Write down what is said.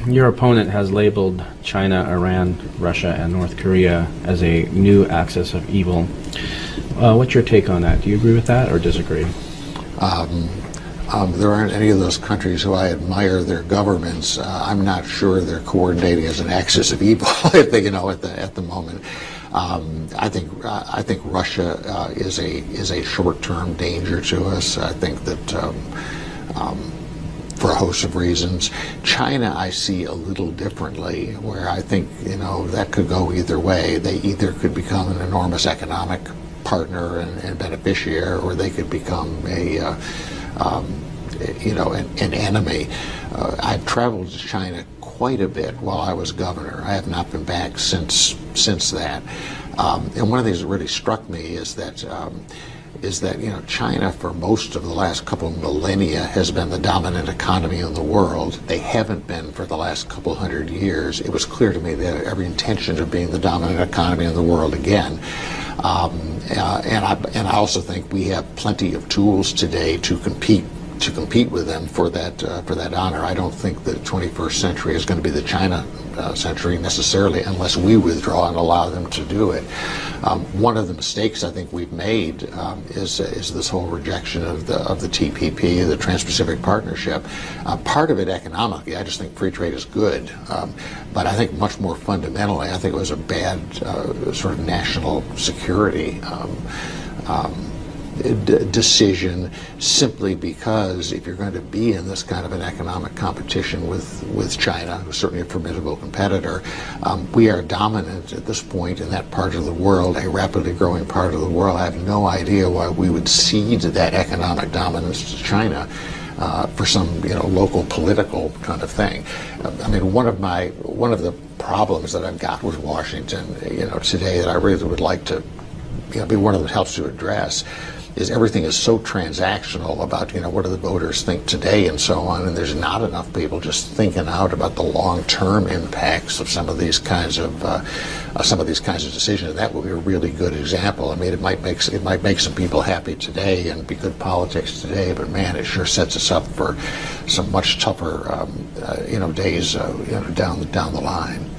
Your opponent has labeled China, Iran, Russia, and North Korea as a new axis of evil. What's your take on that? Do you agree with that or disagree? There aren't any of those countries who I admire their governments. I'm not sure they're coordinating as an axis of evil, at the moment. I think Russia is a short-term danger to us. I think that for a host of reasons. China I see a little differently, where I think that could go either way. They either could become an enormous economic partner and beneficiary, or they could become an enemy. I've traveled to China quite a bit while I was governor. I have not been back since that. And one of the things that really struck me is that China for most of the last couple of millennia has been the dominant economy in the world. They haven't been for the last couple hundred years. It was clear to me they had every intention of being the dominant economy in the world again. And I also think we have plenty of tools today to compete with them for that honor. I don't think the 21st century is going to be the China century necessarily, unless we withdraw and allow them to do it. One of the mistakes I think we've made is this whole rejection of the TPP, the Trans-Pacific Partnership. Part of it economically, I just think free trade is good, but I think much more fundamentally, I think it was a bad sort of national security decision, simply because if you're going to be in this kind of an economic competition with China, who's certainly a formidable competitor, we are dominant at this point in that part of the world, a rapidly growing part of the world. I have no idea why we would cede that economic dominance to China for some local political kind of thing. I mean, one of the problems that I've got with Washington today that I really would like to be one of the helps to address is everything is so transactional about what do the voters think today and so on, and there's not enough people just thinking out about the long-term impacts of some of these kinds of decisions. And that would be a really good example. I mean, it might make some people happy today and be good politics today, but man, it sure sets us up for some much tougher days down the line.